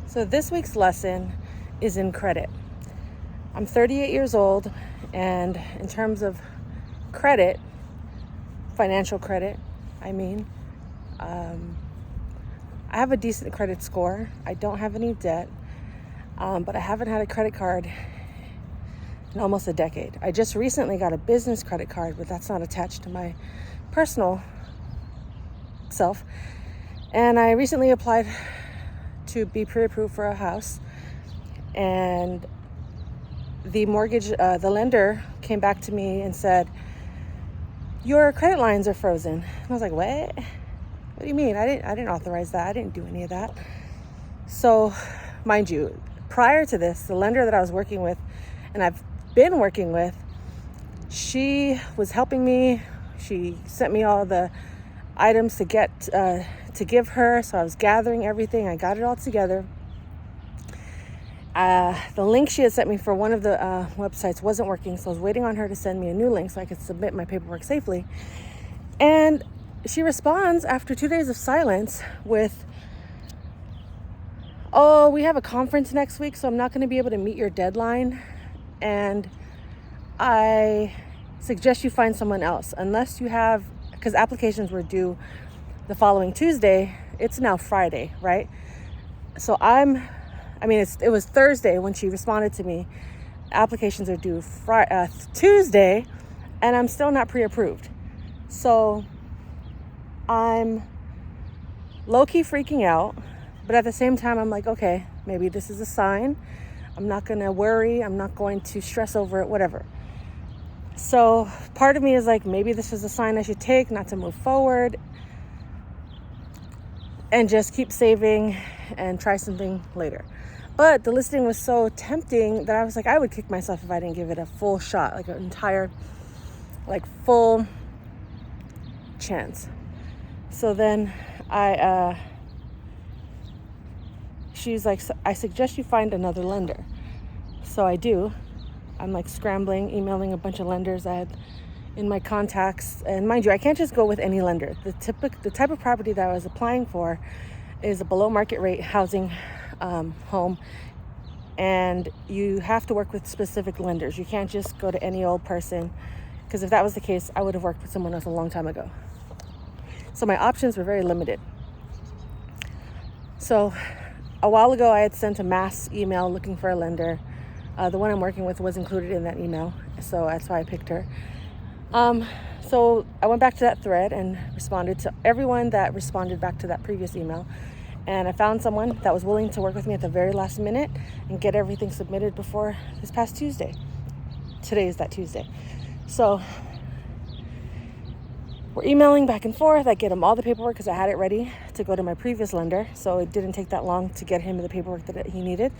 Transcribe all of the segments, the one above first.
So this week's lesson is in credit. I'm 38 years old, and in terms of credit, financial credit, I have a decent credit score. I don't have any debt, but I haven't had a credit card in almost a decade. I just recently got a business credit card, but that's not attached to my personal self. And I recently applied to be pre-approved for a house, and the lender came back to me and said, your credit lines are frozen. And I was like, what? What do you mean? I didn't authorize that. I didn't do any of that. So, mind you, prior to this, the lender that I was working with, and I've been working with, she was helping me. She sent me all the items to give her. So I was gathering everything. I got it all together. The link she had sent me for one of the websites wasn't working, so I was waiting on her to send me a new link so I could submit my paperwork safely. And she responds after 2 days of silence with, oh, we have a conference next week, so I'm not going to be able to meet your deadline. And I suggest you find someone else, unless you have, because applications were due the following Tuesday. It's now Friday, right? So it was Thursday when she responded to me. Applications are due Tuesday, and I'm still not pre-approved. So I'm low-key freaking out, but at the same time, I'm like, okay, maybe this is a sign. I'm not going to worry. I'm not going to stress over it, whatever. So part of me is like, maybe this is a sign I should take, not to move forward and just keep saving and try something later. But the listing was so tempting that I was like, I would kick myself if I didn't give it a full shot, like an entire, full chance. So then she's like, I suggest you find another lender. So I do. I'm scrambling, emailing a bunch of lenders I had in my contacts. And mind you, I can't just go with any lender. The type of property that I was applying for is a below market rate housing home. And you have to work with specific lenders. You can't just go to any old person, because if that was the case, I would have worked with someone else a long time ago. So my options were very limited. So a while ago, I had sent a mass email looking for a lender. The one I'm working with was included in that email, so that's why I picked her. So I went back to that thread and responded to everyone that responded back to that previous email. And I found someone that was willing to work with me at the very last minute and get everything submitted before this past Tuesday. Today is that Tuesday. So we're emailing back and forth. I get him all the paperwork because I had it ready to go to my previous lender. So it didn't take that long to get him the paperwork that he needed.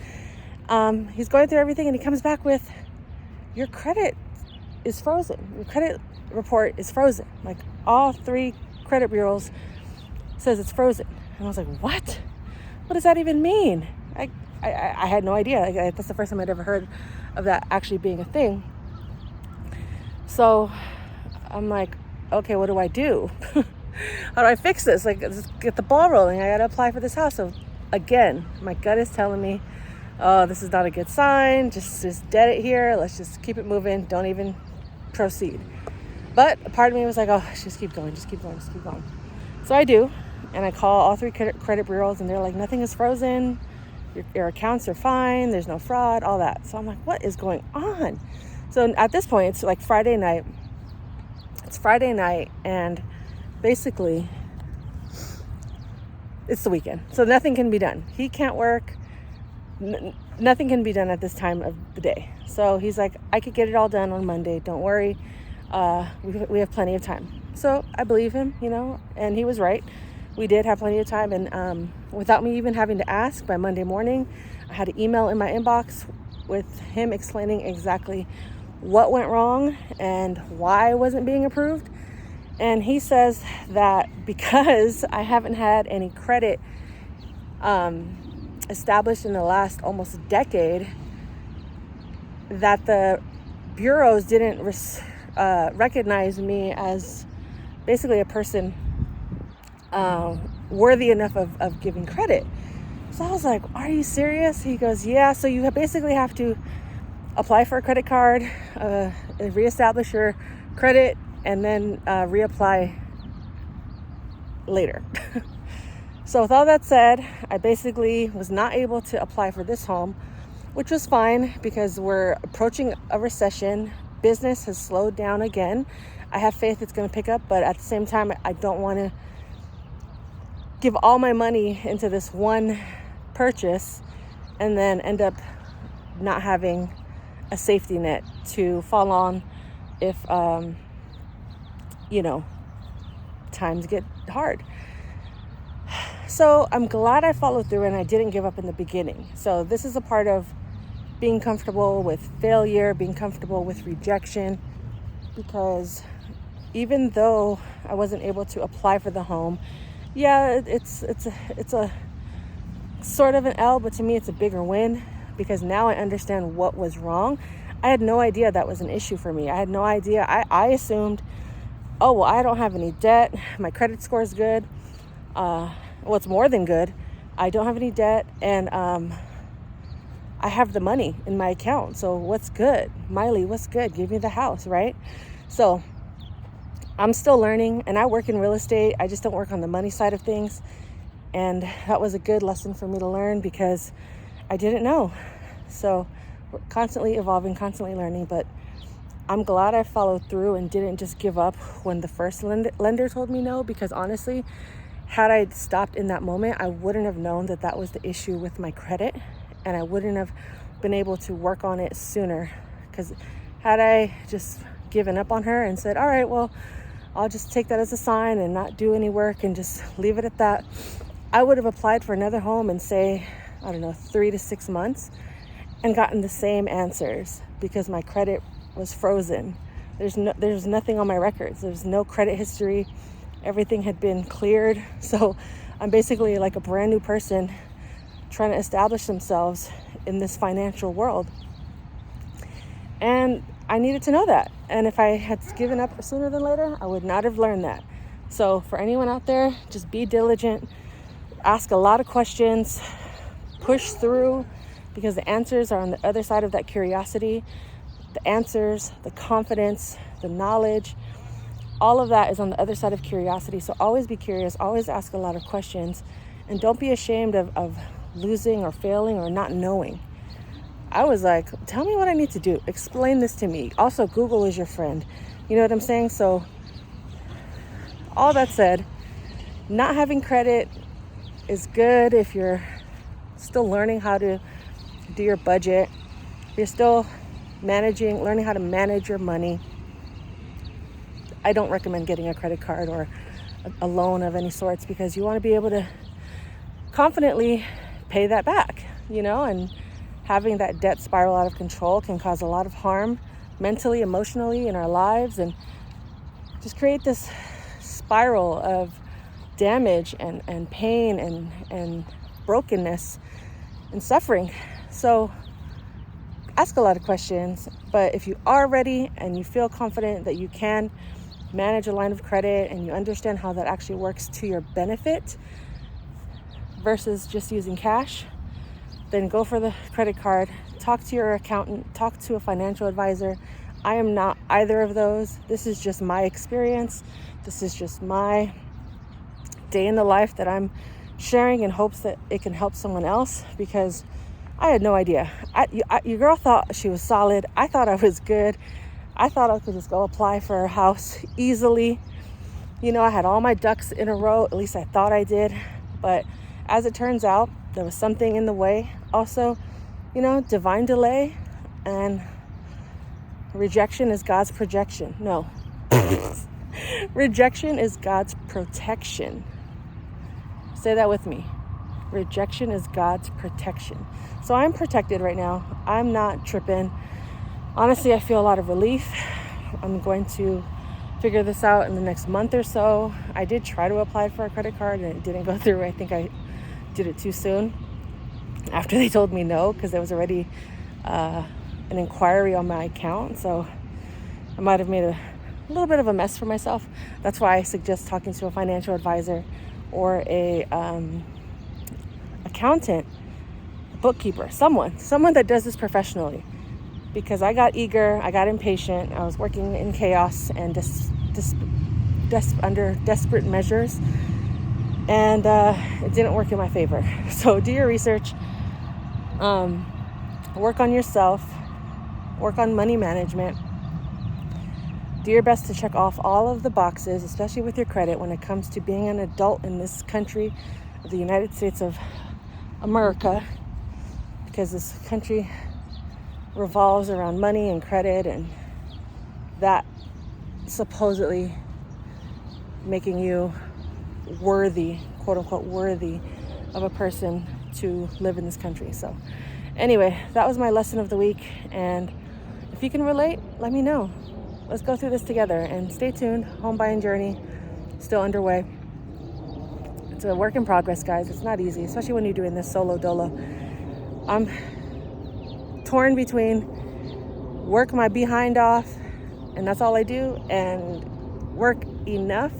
He's going through everything and he comes back with, your credit is frozen. Your credit report is frozen. All 3 credit bureaus says it's frozen. And I was like, what? What does that even mean? I had no idea. That's the first time I'd ever heard of that actually being a thing. So I'm like, okay, what do I do? How do I fix this? Let's get the ball rolling. I got to apply for this house. So again, my gut is telling me, oh, this is not a good sign. Just dead it here. Let's just keep it moving. Don't even proceed. But a part of me was like, oh, just keep going. So I do. And I call all 3 credit bureaus, and they're like, nothing is frozen. Your accounts are fine. There's no fraud, all that. So I'm like, what is going on? So at this point, it's Friday night. It's Friday night, and basically, it's the weekend. So nothing can be done. He can't work. Nothing can be done at this time of the day. So he's like, I could get it all done on Monday. Don't worry. We have plenty of time. So I believe him, and he was right. We did have plenty of time, and without me even having to ask, by Monday morning, I had an email in my inbox with him explaining exactly what went wrong and why I wasn't being approved. And he says that because I haven't had any credit established in the last almost decade, that the bureaus didn't recognize me as basically a person worthy enough of giving credit. So I was like, are you serious? He goes, yeah. So you basically have to apply for a credit card, reestablish your credit, and then reapply later. So with all that said, I basically was not able to apply for this home, which was fine because we're approaching a recession. Business has slowed down again. I have faith it's going to pick up, but at the same time, I don't want to give all my money into this one purchase and then end up not having a safety net to fall on if, times get hard. So I'm glad I followed through and I didn't give up in the beginning. So this is a part of being comfortable with failure, being comfortable with rejection, because even though I wasn't able to apply for the home, yeah, it's a sort of an L, but to me it's a bigger win because now I understand what was wrong. I had no idea that was an issue for me. I had no idea. I assumed, oh, well, I don't have any debt. My credit score is good. Well, it's more than good. I don't have any debt, and I have the money in my account. So what's good? Miley, what's good? Give me the house, right? So I'm still learning, and I work in real estate. I just don't work on the money side of things. And that was a good lesson for me to learn because I didn't know. So we're constantly evolving, constantly learning, but I'm glad I followed through and didn't just give up when the first lender told me no, because honestly, had I stopped in that moment, I wouldn't have known that that was the issue with my credit, and I wouldn't have been able to work on it sooner. Because had I just given up on her and said, all right, well, I'll just take that as a sign and not do any work and just leave it at that, I would have applied for another home in, say, 3 to 6 months and gotten the same answers because my credit was frozen. There's nothing on my records. There's no credit history. Everything had been cleared. So I'm basically like a brand new person trying to establish themselves in this financial world. And I needed to know that. And if I had given up sooner than later, I would not have learned that. So for anyone out there, just be diligent, ask a lot of questions, push through, because the answers are on the other side of that curiosity. The answers, the confidence, the knowledge, all of that is on the other side of curiosity. So always be curious, always ask a lot of questions, and don't be ashamed of losing or failing or not knowing. I was like, tell me what I need to do. Explain this to me. Also, Google is your friend. You know what I'm saying? So all that said, not having credit is good if you're still learning how to do your budget. You're still learning how to manage your money. I don't recommend getting a credit card or a loan of any sorts because you want to be able to confidently pay that back, and having that debt spiral out of control can cause a lot of harm mentally, emotionally in our lives, and just create this spiral of damage and pain and brokenness and suffering. So ask a lot of questions, but if you are ready and you feel confident that you can manage a line of credit and you understand how that actually works to your benefit versus just using cash, then go for the credit card. Talk to your accountant, talk to a financial advisor. I am not either of those. This is just my experience. This is just my day in the life that I'm sharing in hopes that it can help someone else, because I had no idea. Your girl thought she was solid. I thought I was good. I thought I could just go apply for a house easily. I had all my ducks in a row. At least I thought I did. But as it turns out, there was something in the way. Also, divine delay and rejection is God's projection. No. Rejection is God's protection. Say that with me. Rejection is God's protection. So I'm protected right now. I'm not tripping. Honestly, I feel a lot of relief. I'm going to figure this out in the next month or so. I did try to apply for a credit card and it didn't go through. I think I did it too soon after they told me no, because there was already an inquiry on my account. So I might have made a little bit of a mess for myself. That's why I suggest talking to a financial advisor or a accountant, a bookkeeper, someone that does this professionally. Because I got eager, I got impatient, I was working in chaos and under desperate measures, and it didn't work in my favor. So do your research, work on yourself, work on money management. Do your best to check off all of the boxes, especially with your credit, when it comes to being an adult in this country of the United States of America, because this country revolves around money and credit, and that supposedly making you worthy, quote unquote worthy, of a person to live in this country. So anyway, that was my lesson of the week, and if you can relate, let me know. Let's go through this together, and stay tuned. Home buying journey still underway. It's a work in progress, guys. It's not easy, especially when you're doing this solo dolo. I'm torn between work my behind off, and that's all I do, and work enough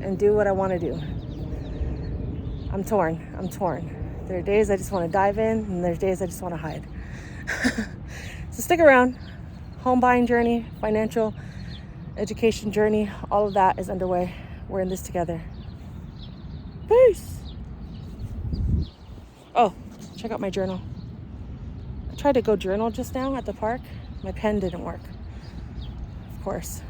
and do what I want to do. I'm torn. There are days I just want to dive in, and there's days I just want to hide. So stick around. Home buying journey, financial education journey, all of that is underway. We're in this together. Peace. Oh, check out my journal. I tried to go journal just now at the park. My pen didn't work, of course.